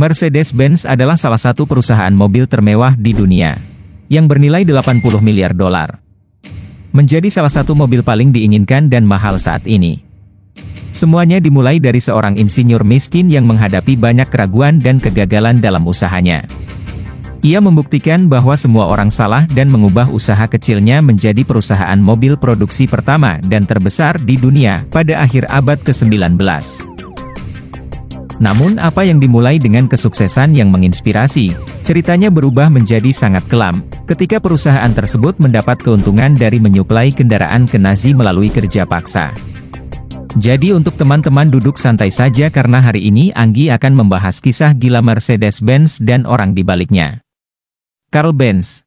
Mercedes-Benz adalah salah satu perusahaan mobil termewah di dunia, yang bernilai 80 miliar dolar. Menjadi salah satu mobil paling diinginkan dan mahal saat ini. Semuanya dimulai dari seorang insinyur miskin yang menghadapi banyak keraguan dan kegagalan dalam usahanya. Ia membuktikan bahwa semua orang salah dan mengubah usaha kecilnya menjadi perusahaan mobil produksi pertama dan terbesar di dunia pada akhir abad ke-19. Namun apa yang dimulai dengan kesuksesan yang menginspirasi, ceritanya berubah menjadi sangat kelam, ketika perusahaan tersebut mendapat keuntungan dari menyuplai kendaraan ke Nazi melalui kerja paksa. Jadi untuk teman-teman duduk santai saja karena hari ini Anggi akan membahas kisah gila Mercedes-Benz dan orang di baliknya. Carl Benz.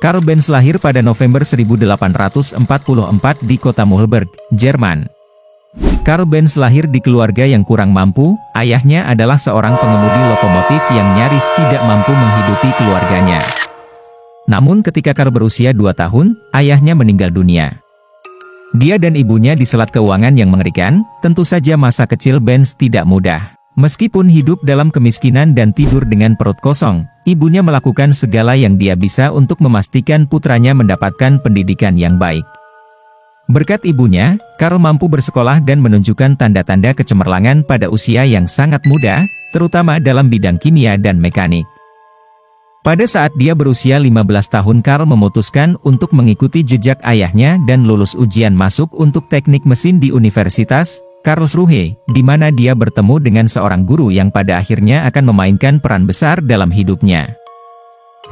Carl Benz lahir pada November 1844 di kota Mühlberg, Jerman. Carl Benz lahir di keluarga yang kurang mampu, ayahnya adalah seorang pengemudi lokomotif yang nyaris tidak mampu menghidupi keluarganya. Namun ketika Carl berusia 2 tahun, ayahnya meninggal dunia. Dia dan ibunya diselat keuangan yang mengerikan, tentu saja masa kecil Benz tidak mudah. Meskipun hidup dalam kemiskinan dan tidur dengan perut kosong, ibunya melakukan segala yang dia bisa untuk memastikan putranya mendapatkan pendidikan yang baik. Berkat ibunya, Carl mampu bersekolah dan menunjukkan tanda-tanda kecemerlangan pada usia yang sangat muda, terutama dalam bidang kimia dan mekanik. Pada saat dia berusia 15 tahun Carl memutuskan untuk mengikuti jejak ayahnya dan lulus ujian masuk untuk teknik mesin di Universitas Karlsruhe, di mana dia bertemu dengan seorang guru yang pada akhirnya akan memainkan peran besar dalam hidupnya.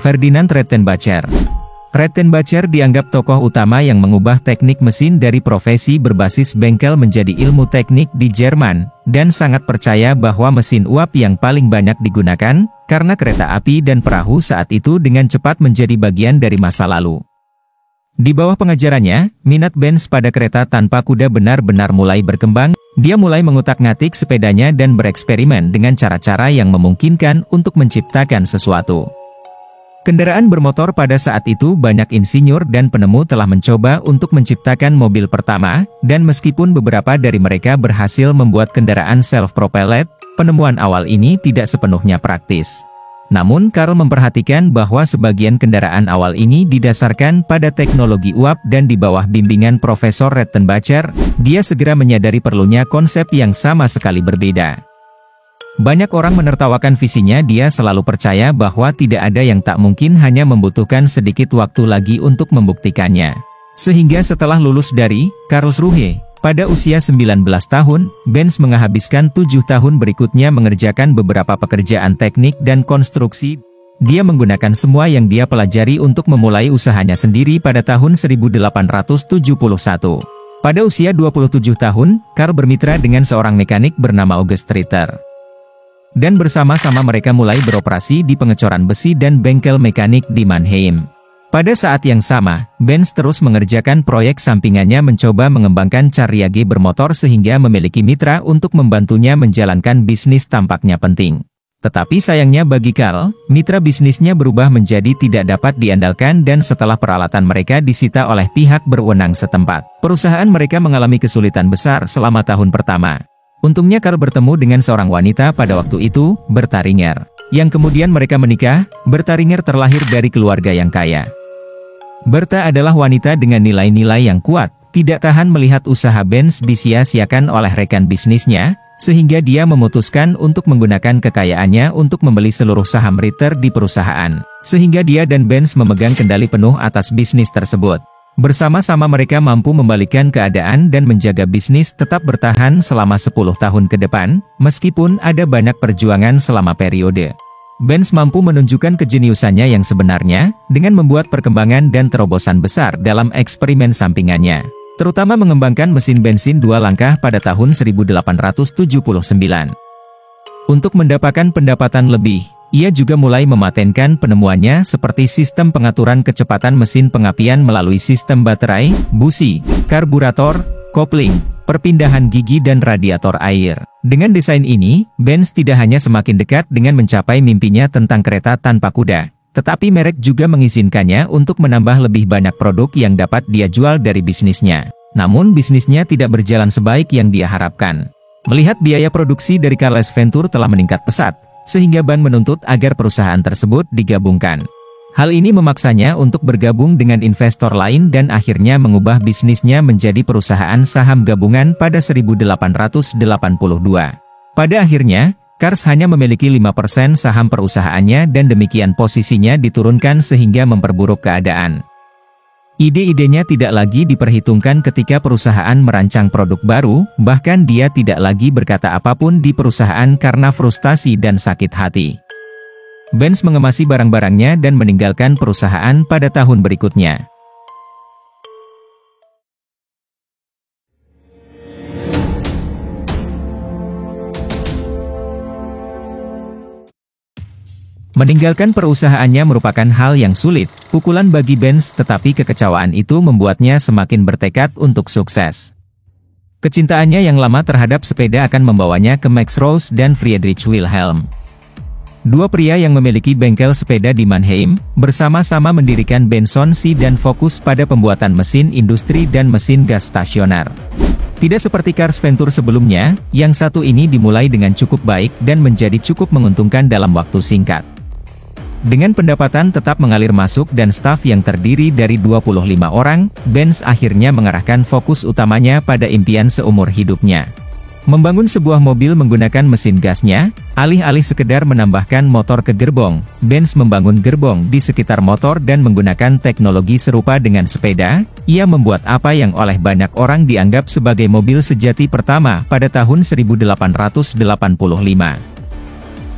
Ferdinand Rettenbacher. Rettenbacher dianggap tokoh utama yang mengubah teknik mesin dari profesi berbasis bengkel menjadi ilmu teknik di Jerman, dan sangat percaya bahwa mesin uap yang paling banyak digunakan, karena kereta api dan perahu saat itu dengan cepat menjadi bagian dari masa lalu. Di bawah pengajarannya, minat Benz pada kereta tanpa kuda benar-benar mulai berkembang. Dia mulai mengutak-ngatik sepedanya dan bereksperimen dengan cara-cara yang memungkinkan untuk menciptakan sesuatu. Kendaraan bermotor pada saat itu banyak insinyur dan penemu telah mencoba untuk menciptakan mobil pertama, dan meskipun beberapa dari mereka berhasil membuat kendaraan self-propelled, penemuan awal ini tidak sepenuhnya praktis. Namun Carl memperhatikan bahwa sebagian kendaraan awal ini didasarkan pada teknologi uap dan di bawah bimbingan Profesor Rettenbacher, dia segera menyadari perlunya konsep yang sama sekali berbeda. Banyak orang menertawakan visinya. Dia selalu percaya bahwa tidak ada yang tak mungkin, hanya membutuhkan sedikit waktu lagi untuk membuktikannya. Sehingga setelah lulus dari Karlsruhe, pada usia 19 tahun, Benz menghabiskan 7 tahun berikutnya mengerjakan beberapa pekerjaan teknik dan konstruksi. Dia menggunakan semua yang dia pelajari untuk memulai usahanya sendiri pada tahun 1871. Pada usia 27 tahun, Carl bermitra dengan seorang mekanik bernama August Ritter. Dan bersama-sama mereka mulai beroperasi di pengecoran besi dan bengkel mekanik di Mannheim. Pada saat yang sama, Benz terus mengerjakan proyek sampingannya mencoba mengembangkan Cariage bermotor sehingga memiliki mitra untuk membantunya menjalankan bisnis tampaknya penting. Tetapi sayangnya bagi Carl, mitra bisnisnya berubah menjadi tidak dapat diandalkan dan setelah peralatan mereka disita oleh pihak berwenang setempat, perusahaan mereka mengalami kesulitan besar selama tahun pertama. Untungnya Carl bertemu dengan seorang wanita pada waktu itu, Berta Ringer, yang kemudian mereka menikah. Berta Ringer terlahir dari keluarga yang kaya. Berta adalah wanita dengan nilai-nilai yang kuat, tidak tahan melihat usaha Benz disia-siakan oleh rekan bisnisnya, sehingga dia memutuskan untuk menggunakan kekayaannya untuk membeli seluruh saham Ritter di perusahaan, sehingga dia dan Benz memegang kendali penuh atas bisnis tersebut. Bersama-sama mereka mampu membalikkan keadaan dan menjaga bisnis tetap bertahan selama 10 tahun ke depan, meskipun ada banyak perjuangan selama periode. Benz mampu menunjukkan kejeniusannya yang sebenarnya, dengan membuat perkembangan dan terobosan besar dalam eksperimen sampingannya, terutama mengembangkan mesin bensin 2 langkah pada tahun 1879. Untuk mendapatkan pendapatan lebih, ia juga mulai mematenkan penemuannya seperti sistem pengaturan kecepatan mesin pengapian melalui sistem baterai, busi, karburator, kopling, perpindahan gigi dan radiator air. Dengan desain ini, Benz tidak hanya semakin dekat dengan mencapai mimpinya tentang kereta tanpa kuda, Tetapi merek juga mengizinkannya untuk menambah lebih banyak produk yang dapat dia jual dari bisnisnya. Namun bisnisnya tidak berjalan sebaik yang dia harapkan. Melihat biaya produksi dari Carles Venture telah meningkat pesat, sehingga Ban menuntut agar perusahaan tersebut digabungkan. Hal ini memaksanya untuk bergabung dengan investor lain dan akhirnya mengubah bisnisnya menjadi perusahaan saham gabungan pada 1882. Pada akhirnya, Cars hanya memiliki 5% saham perusahaannya dan demikian posisinya diturunkan sehingga memperburuk keadaan. Ide-idenya tidak lagi diperhitungkan ketika perusahaan merancang produk baru, bahkan dia tidak lagi berkata apapun di perusahaan karena frustasi dan sakit hati. Benz mengemasi barang-barangnya dan meninggalkan perusahaan pada tahun berikutnya. Meninggalkan perusahaannya merupakan hal yang sulit, pukulan bagi Benz, tetapi kekecewaan itu membuatnya semakin bertekad untuk sukses. Kecintaannya yang lama terhadap sepeda akan membawanya ke Max Rose dan Friedrich Wilhelm. Dua pria yang memiliki bengkel sepeda di Mannheim, bersama-sama mendirikan Benson C dan fokus pada pembuatan mesin industri dan mesin gas stasioner. Tidak seperti Cars Venture sebelumnya, yang satu ini dimulai dengan cukup baik dan menjadi cukup menguntungkan dalam waktu singkat. Dengan pendapatan tetap mengalir masuk dan staf yang terdiri dari 25 orang, Benz akhirnya mengarahkan fokus utamanya pada impian seumur hidupnya. Membangun sebuah mobil menggunakan mesin gasnya, alih-alih sekedar menambahkan motor ke gerbong, Benz membangun gerbong di sekitar motor dan menggunakan teknologi serupa dengan sepeda. Ia membuat apa yang oleh banyak orang dianggap sebagai mobil sejati pertama pada tahun 1885.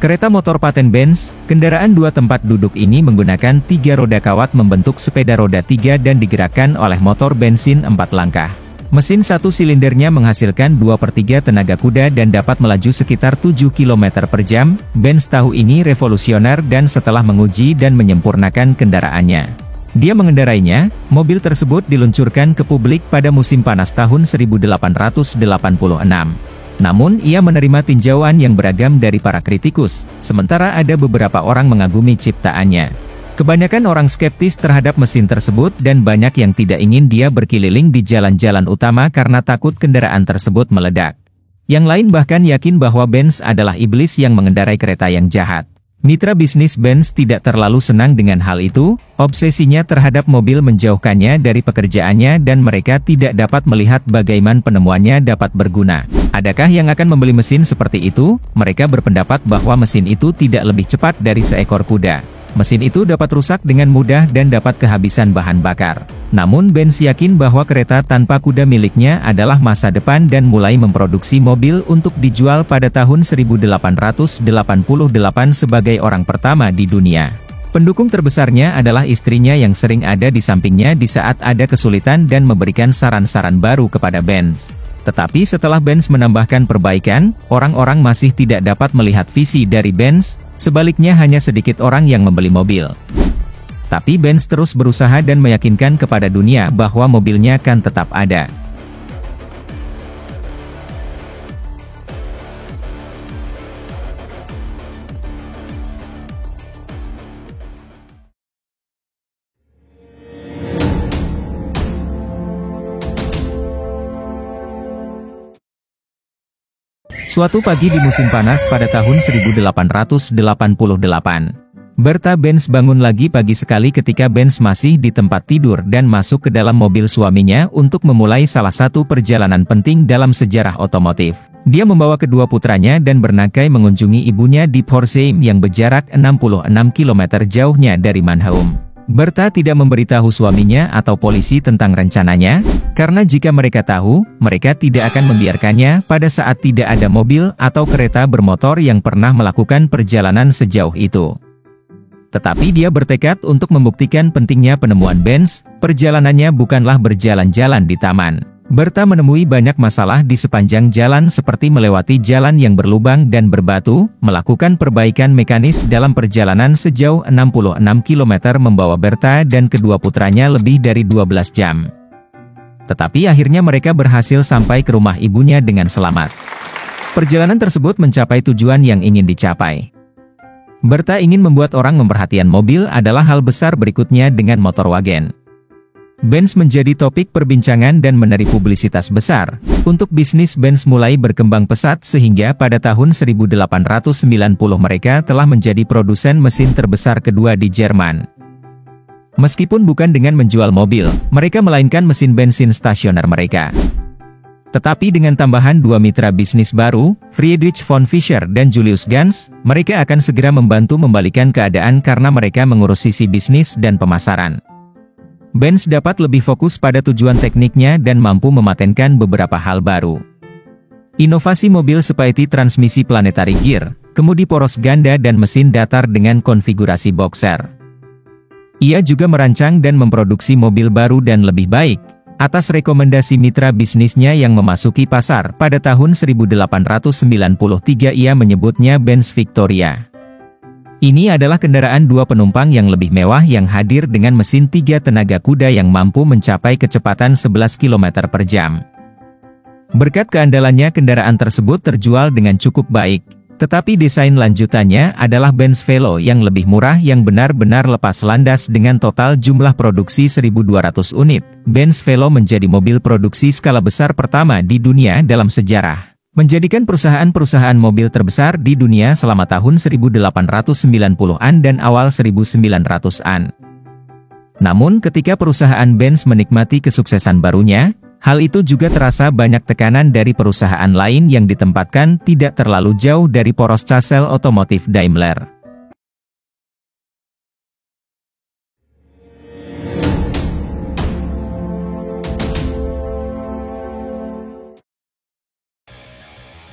Kereta motor paten Benz, kendaraan dua tempat duduk ini menggunakan 3 roda kawat membentuk sepeda roda 3 dan digerakkan oleh motor bensin 4 langkah. Mesin satu silindernya menghasilkan 2/3 tenaga kuda dan dapat melaju sekitar 7 km per jam. Benz tahu ini revolusioner dan setelah menguji dan menyempurnakan kendaraannya, dia mengendarainya. Mobil tersebut diluncurkan ke publik pada musim panas tahun 1886. Namun ia menerima tinjauan yang beragam dari para kritikus, sementara ada beberapa orang mengagumi ciptaannya. Kebanyakan orang skeptis terhadap mesin tersebut dan banyak yang tidak ingin dia berkeliling di jalan-jalan utama karena takut kendaraan tersebut meledak. Yang lain bahkan yakin bahwa Benz adalah iblis yang mengendarai kereta yang jahat. Mitra bisnis Benz tidak terlalu senang dengan hal itu, obsesinya terhadap mobil menjauhkannya dari pekerjaannya dan mereka tidak dapat melihat bagaimana penemuannya dapat berguna. Adakah yang akan membeli mesin seperti itu? Mereka berpendapat bahwa mesin itu tidak lebih cepat dari seekor kuda. Mesin itu dapat rusak dengan mudah dan dapat kehabisan bahan bakar. Namun Benz yakin bahwa kereta tanpa kuda miliknya adalah masa depan dan mulai memproduksi mobil untuk dijual pada tahun 1888 sebagai orang pertama di dunia. Pendukung terbesarnya adalah istrinya yang sering ada di sampingnya di saat ada kesulitan dan memberikan saran-saran baru kepada Benz. Tetapi setelah Benz menambahkan perbaikan, orang-orang masih tidak dapat melihat visi dari Benz, sebaliknya hanya sedikit orang yang membeli mobil. Tapi Benz terus berusaha dan meyakinkan kepada dunia bahwa mobilnya kan tetap ada. Suatu pagi di musim panas pada tahun 1888, Bertha Benz bangun lagi pagi sekali ketika Benz masih di tempat tidur dan masuk ke dalam mobil suaminya untuk memulai salah satu perjalanan penting dalam sejarah otomotif. Dia membawa kedua putranya dan bernangkai mengunjungi ibunya di Pforzheim yang berjarak 66 km jauhnya dari Mannheim. Bertha tidak memberitahu suaminya atau polisi tentang rencananya, karena jika mereka tahu, mereka tidak akan membiarkannya pada saat tidak ada mobil atau kereta bermotor yang pernah melakukan perjalanan sejauh itu. Tetapi dia bertekad untuk membuktikan pentingnya penemuan Benz. Perjalanannya bukanlah berjalan-jalan di taman. Bertha menemui banyak masalah di sepanjang jalan seperti melewati jalan yang berlubang dan berbatu, melakukan perbaikan mekanis dalam perjalanan sejauh 66 km membawa Bertha dan kedua putranya lebih dari 12 jam. Tetapi akhirnya mereka berhasil sampai ke rumah ibunya dengan selamat. Perjalanan tersebut mencapai tujuan yang ingin dicapai. Berta ingin membuat orang memperhatikan mobil adalah hal besar berikutnya dengan motor wagen. Benz menjadi topik perbincangan dan menarik publisitas besar. Untuk bisnis Benz mulai berkembang pesat sehingga pada tahun 1890 mereka telah menjadi produsen mesin terbesar kedua di Jerman. Meskipun bukan dengan menjual mobil, mereka melainkan mesin bensin stasioner mereka. Tetapi dengan tambahan dua mitra bisnis baru, Friedrich von Fischer dan Julius Ganz, mereka akan segera membantu membalikan keadaan karena mereka mengurus sisi bisnis dan pemasaran. Benz dapat lebih fokus pada tujuan tekniknya dan mampu mematenkan beberapa hal baru. Inovasi mobil seperti transmisi planetary gear, kemudi poros ganda dan mesin datar dengan konfigurasi boxer. Ia juga merancang dan memproduksi mobil baru dan lebih baik, atas rekomendasi mitra bisnisnya yang memasuki pasar. Pada tahun 1893 ia menyebutnya Benz Victoria. Ini adalah kendaraan dua penumpang yang lebih mewah yang hadir dengan mesin 3 tenaga kuda yang mampu mencapai kecepatan 11 km per jam. Berkat keandalannya kendaraan tersebut terjual dengan cukup baik. Tetapi desain lanjutannya adalah Benz Velo yang lebih murah yang benar-benar lepas landas dengan total jumlah produksi 1.200 unit. Benz Velo menjadi mobil produksi skala besar pertama di dunia dalam sejarah, menjadikan perusahaan-perusahaan mobil terbesar di dunia selama tahun 1890-an dan awal 1900-an. Namun ketika perusahaan Benz menikmati kesuksesan barunya, hal itu juga terasa banyak tekanan dari perusahaan lain yang ditempatkan tidak terlalu jauh dari poros Casel otomotif Daimler.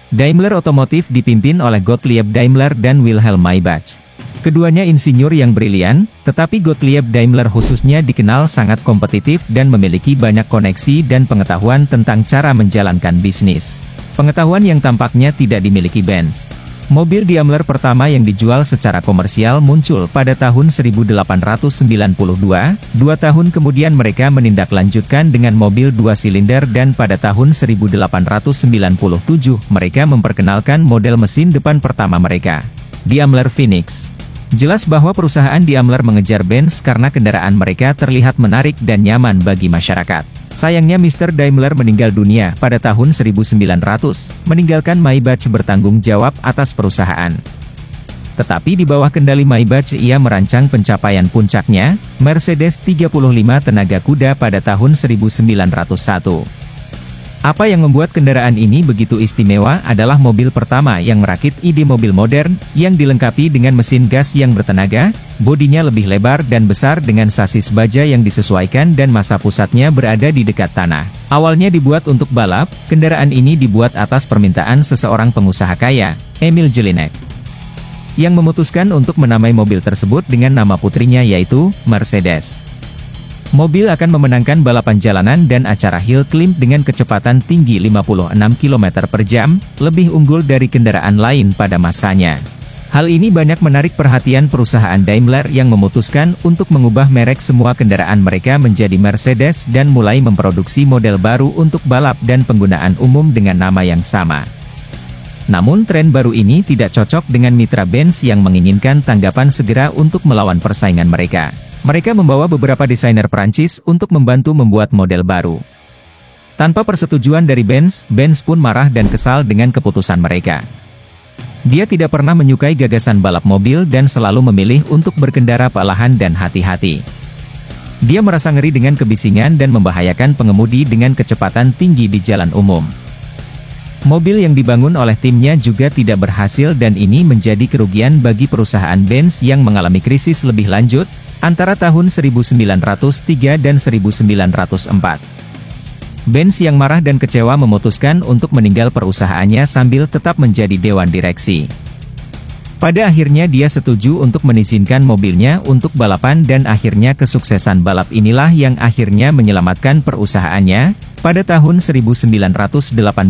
Daimler Otomotif dipimpin oleh Gottlieb Daimler dan Wilhelm Maybach. Keduanya insinyur yang brilian, tetapi Gottlieb Daimler khususnya dikenal sangat kompetitif dan memiliki banyak koneksi dan pengetahuan tentang cara menjalankan bisnis. Pengetahuan yang tampaknya tidak dimiliki Benz. Mobil Daimler pertama yang dijual secara komersial muncul pada tahun 1892, 2 tahun kemudian mereka menindaklanjutkan dengan mobil 2 silinder dan pada tahun 1897 mereka memperkenalkan model mesin depan pertama mereka, Daimler Phoenix. Jelas bahwa perusahaan Daimler mengejar Benz karena kendaraan mereka terlihat menarik dan nyaman bagi masyarakat. Sayangnya Mr. Daimler meninggal dunia pada tahun 1900, meninggalkan Maybach bertanggung jawab atas perusahaan. Tetapi di bawah kendali Maybach ia merancang pencapaian puncaknya, Mercedes 35 tenaga kuda pada tahun 1901. Apa yang membuat kendaraan ini begitu istimewa adalah mobil pertama yang merakit ide mobil modern, yang dilengkapi dengan mesin gas yang bertenaga, bodinya lebih lebar dan besar dengan sasis baja yang disesuaikan dan massa pusatnya berada di dekat tanah. Awalnya dibuat untuk balap, kendaraan ini dibuat atas permintaan seseorang pengusaha kaya, Emil Jelinek, yang memutuskan untuk menamai mobil tersebut dengan nama putrinya yaitu Mercedes. Mobil akan memenangkan balapan jalanan dan acara hill climb dengan kecepatan tinggi 56 km per jam, lebih unggul dari kendaraan lain pada masanya. Hal ini banyak menarik perhatian perusahaan Daimler yang memutuskan untuk mengubah merek semua kendaraan mereka menjadi Mercedes dan mulai memproduksi model baru untuk balap dan penggunaan umum dengan nama yang sama. Namun tren baru ini tidak cocok dengan mitra Benz yang menginginkan tanggapan segera untuk melawan persaingan mereka. Mereka membawa beberapa desainer Perancis untuk membantu membuat model baru. Tanpa persetujuan dari Benz, Benz pun marah dan kesal dengan keputusan mereka. Dia tidak pernah menyukai gagasan balap mobil dan selalu memilih untuk berkendara perlahan dan hati-hati. Dia merasa ngeri dengan kebisingan dan membahayakan pengemudi dengan kecepatan tinggi di jalan umum. Mobil yang dibangun oleh timnya juga tidak berhasil dan ini menjadi kerugian bagi perusahaan Benz yang mengalami krisis lebih lanjut antara tahun 1903 dan 1904. Benz yang marah dan kecewa memutuskan untuk meninggal perusahaannya sambil tetap menjadi dewan direksi. Pada akhirnya dia setuju untuk mengizinkan mobilnya untuk balapan dan akhirnya kesuksesan balap inilah yang akhirnya menyelamatkan perusahaannya. Pada tahun 1908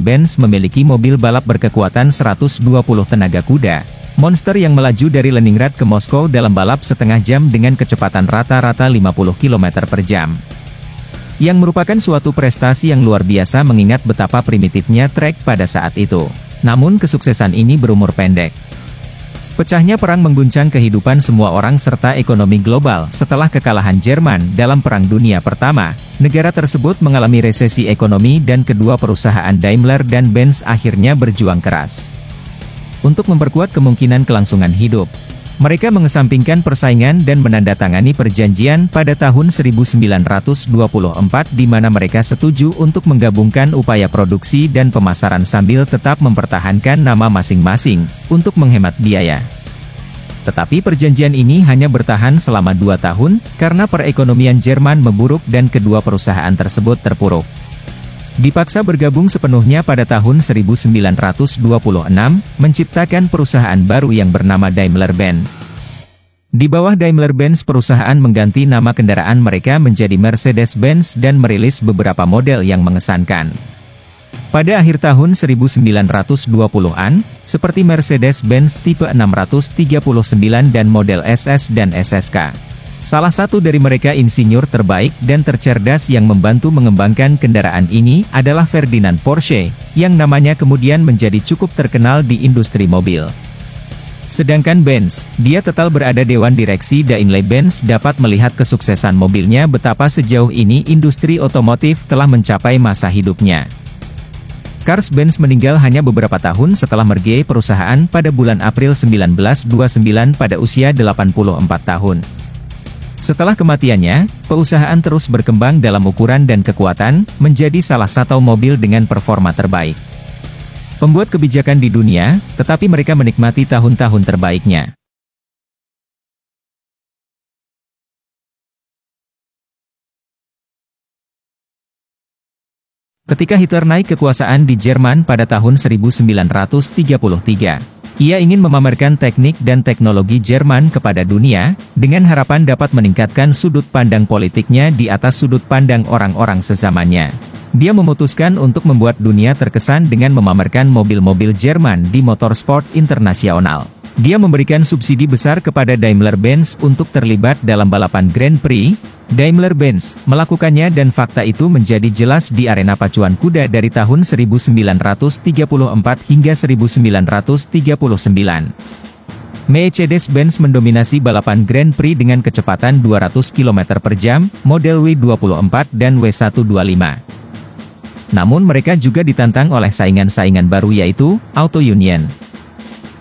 Benz memiliki mobil balap berkekuatan 120 tenaga kuda, monster yang melaju dari Leningrad ke Moskow dalam balap setengah jam dengan kecepatan rata-rata 50 km per jam. Yang merupakan suatu prestasi yang luar biasa mengingat betapa primitifnya trek pada saat itu. Namun kesuksesan ini berumur pendek. Pecahnya perang mengguncang kehidupan semua orang serta ekonomi global setelah kekalahan Jerman dalam Perang Dunia Pertama. Negara tersebut mengalami resesi ekonomi dan kedua perusahaan Daimler dan Benz akhirnya berjuang keras untuk memperkuat kemungkinan kelangsungan hidup. Mereka mengesampingkan persaingan dan menandatangani perjanjian pada tahun 1924 di mana mereka setuju untuk menggabungkan upaya produksi dan pemasaran sambil tetap mempertahankan nama masing-masing, untuk menghemat biaya. Tetapi perjanjian ini hanya bertahan selama 2 tahun, karena perekonomian Jerman memburuk dan kedua perusahaan tersebut terpuruk. Dipaksa bergabung sepenuhnya pada tahun 1926, menciptakan perusahaan baru yang bernama Daimler-Benz. Di bawah Daimler-Benz perusahaan mengganti nama kendaraan mereka menjadi Mercedes-Benz dan merilis beberapa model yang mengesankan. Pada akhir tahun 1920-an, seperti Mercedes-Benz tipe 639 dan model SS dan SSK. Salah satu dari mereka insinyur terbaik dan tercerdas yang membantu mengembangkan kendaraan ini adalah Ferdinand Porsche, yang namanya kemudian menjadi cukup terkenal di industri mobil. Sedangkan Benz, dia total berada Dewan Direksi Daimler-Benz dapat melihat kesuksesan mobilnya betapa sejauh ini industri otomotif telah mencapai masa hidupnya. Carl Benz meninggal hanya beberapa tahun setelah merger perusahaan pada bulan April 1929 pada usia 84 tahun. Setelah kematiannya, perusahaan terus berkembang dalam ukuran dan kekuatan, menjadi salah satu mobil dengan performa terbaik. Pembuat kebijakan di dunia, tetapi mereka menikmati tahun-tahun terbaiknya. Ketika Hitler naik kekuasaan di Jerman pada tahun 1933, ia ingin memamerkan teknik dan teknologi Jerman kepada dunia, dengan harapan dapat meningkatkan sudut pandang politiknya di atas sudut pandang orang-orang sezamannya. Dia memutuskan untuk membuat dunia terkesan dengan memamerkan mobil-mobil Jerman di motorsport internasional. Dia memberikan subsidi besar kepada Daimler-Benz untuk terlibat dalam balapan Grand Prix. Daimler-Benz melakukannya dan fakta itu menjadi jelas di arena pacuan kuda dari tahun 1934 hingga 1939. Mercedes-Benz mendominasi balapan Grand Prix dengan kecepatan 200 km per jam, model W24 dan W125. Namun mereka juga ditantang oleh saingan-saingan baru yaitu Auto Union.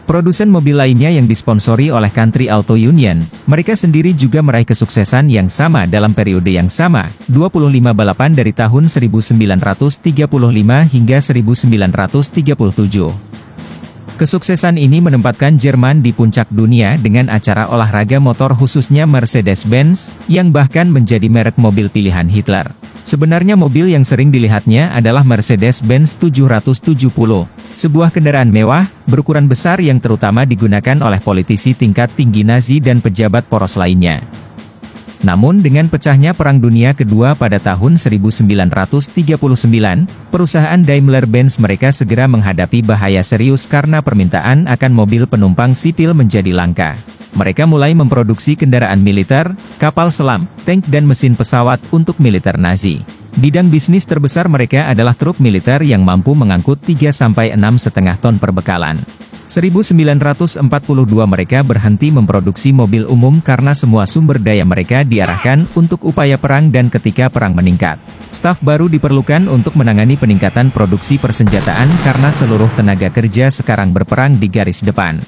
Produsen mobil lainnya yang disponsori oleh Country Auto Union, mereka sendiri juga meraih kesuksesan yang sama dalam periode yang sama, 25 balapan dari tahun 1935 hingga 1937. Kesuksesan ini menempatkan Jerman di puncak dunia dengan acara olahraga motor khususnya Mercedes-Benz, yang bahkan menjadi merek mobil pilihan Hitler. Sebenarnya mobil yang sering dilihatnya adalah Mercedes-Benz 770, sebuah kendaraan mewah, berukuran besar yang terutama digunakan oleh politisi tingkat tinggi Nazi dan pejabat poros lainnya. Namun dengan pecahnya Perang Dunia Kedua pada tahun 1939, perusahaan Daimler-Benz mereka segera menghadapi bahaya serius karena permintaan akan mobil penumpang sipil menjadi langka. Mereka mulai memproduksi kendaraan militer, kapal selam, tank dan mesin pesawat untuk militer Nazi. Bidang bisnis terbesar mereka adalah truk militer yang mampu mengangkut 3-6,5 ton perbekalan. 1942 mereka berhenti memproduksi mobil umum karena semua sumber daya mereka diarahkan untuk upaya perang dan ketika perang meningkat, staf baru diperlukan untuk menangani peningkatan produksi persenjataan karena seluruh tenaga kerja sekarang berperang di garis depan.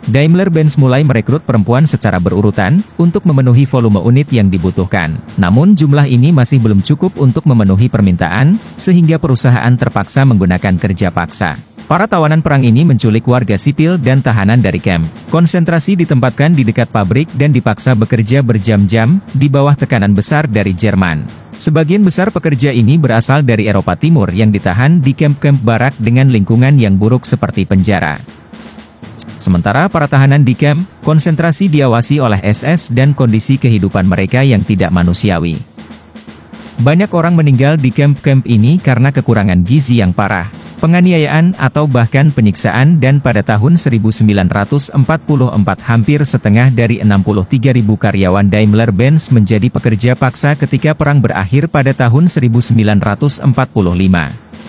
Daimler-Benz mulai merekrut perempuan secara berurutan, untuk memenuhi volume unit yang dibutuhkan. Namun jumlah ini masih belum cukup untuk memenuhi permintaan, sehingga perusahaan terpaksa menggunakan kerja paksa. Para tawanan perang ini menculik warga sipil dan tahanan dari kamp konsentrasi ditempatkan di dekat pabrik dan dipaksa bekerja berjam-jam, di bawah tekanan besar dari Jerman. Sebagian besar pekerja ini berasal dari Eropa Timur yang ditahan di kamp-kamp barak dengan lingkungan yang buruk seperti penjara. Sementara para tahanan di kamp konsentrasi diawasi oleh SS dan kondisi kehidupan mereka yang tidak manusiawi. Banyak orang meninggal di kamp-kamp ini karena kekurangan gizi yang parah, penganiayaan atau bahkan penyiksaan dan pada tahun 1944 hampir setengah dari 63.000 karyawan Daimler-Benz menjadi pekerja paksa ketika perang berakhir pada tahun 1945.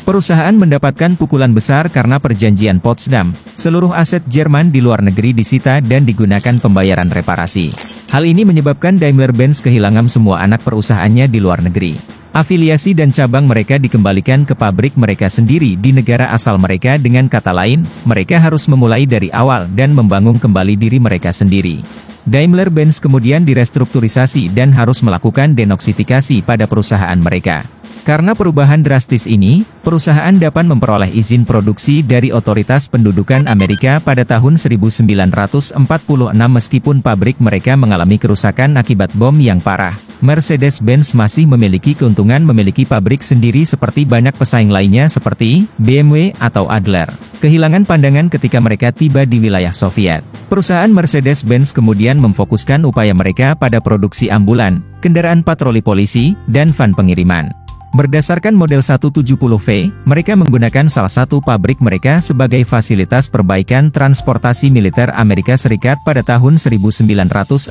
Perusahaan mendapatkan pukulan besar karena perjanjian Potsdam. Seluruh aset Jerman di luar negeri disita dan digunakan pembayaran reparasi. Hal ini menyebabkan Daimler-Benz kehilangan semua anak perusahaannya di luar negeri. Afiliasi dan cabang mereka dikembalikan ke pabrik mereka sendiri di negara asal mereka. Dengan kata lain, mereka harus memulai dari awal dan membangun kembali diri mereka sendiri. Daimler-Benz kemudian direstrukturisasi dan harus melakukan denoksifikasi pada perusahaan mereka. Karena perubahan drastis ini, perusahaan dapat memperoleh izin produksi dari Otoritas Pendudukan Amerika pada tahun 1946 meskipun pabrik mereka mengalami kerusakan akibat bom yang parah. Mercedes-Benz masih memiliki keuntungan memiliki pabrik sendiri seperti banyak pesaing lainnya seperti BMW atau Adler. Kehilangan pandangan ketika mereka tiba di wilayah Soviet. Perusahaan Mercedes-Benz kemudian memfokuskan upaya mereka pada produksi ambulan, kendaraan patroli polisi, dan van pengiriman. Berdasarkan model 170V, mereka menggunakan salah satu pabrik mereka sebagai fasilitas perbaikan transportasi militer Amerika Serikat pada tahun 1947.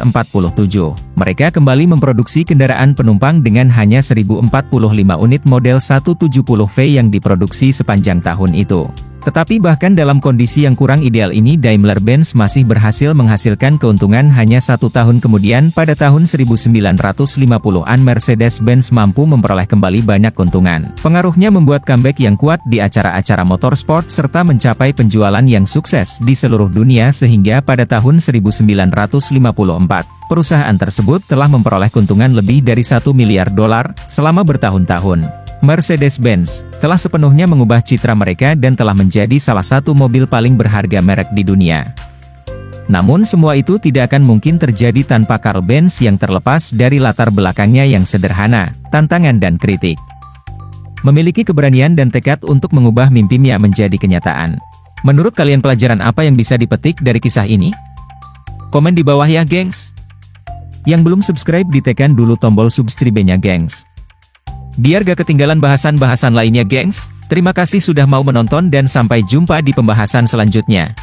Mereka kembali memproduksi kendaraan penumpang dengan hanya 1045 unit model 170V yang diproduksi sepanjang tahun itu. Tetapi bahkan dalam kondisi yang kurang ideal ini Daimler-Benz masih berhasil menghasilkan keuntungan hanya 1 tahun kemudian pada tahun 1950-an Mercedes-Benz mampu memperoleh kembali banyak keuntungan. Pengaruhnya membuat comeback yang kuat di acara-acara motorsport serta mencapai penjualan yang sukses di seluruh dunia sehingga pada tahun 1954, perusahaan tersebut telah memperoleh keuntungan lebih dari $1 miliar selama bertahun-tahun. Mercedes-Benz telah sepenuhnya mengubah citra mereka dan telah menjadi salah satu mobil paling berharga merek di dunia. Namun semua itu tidak akan mungkin terjadi tanpa Carl Benz yang terlepas dari latar belakangnya yang sederhana, tantangan dan kritik. Memiliki keberanian dan tekad untuk mengubah mimpinya menjadi kenyataan. Menurut kalian pelajaran apa yang bisa dipetik dari kisah ini? Komen di bawah ya gengs. Yang belum subscribe ditekan dulu tombol subscribe-nya gengs. Biar gak ketinggalan bahasan-bahasan lainnya gengs, terima kasih sudah mau menonton dan sampai jumpa di pembahasan selanjutnya.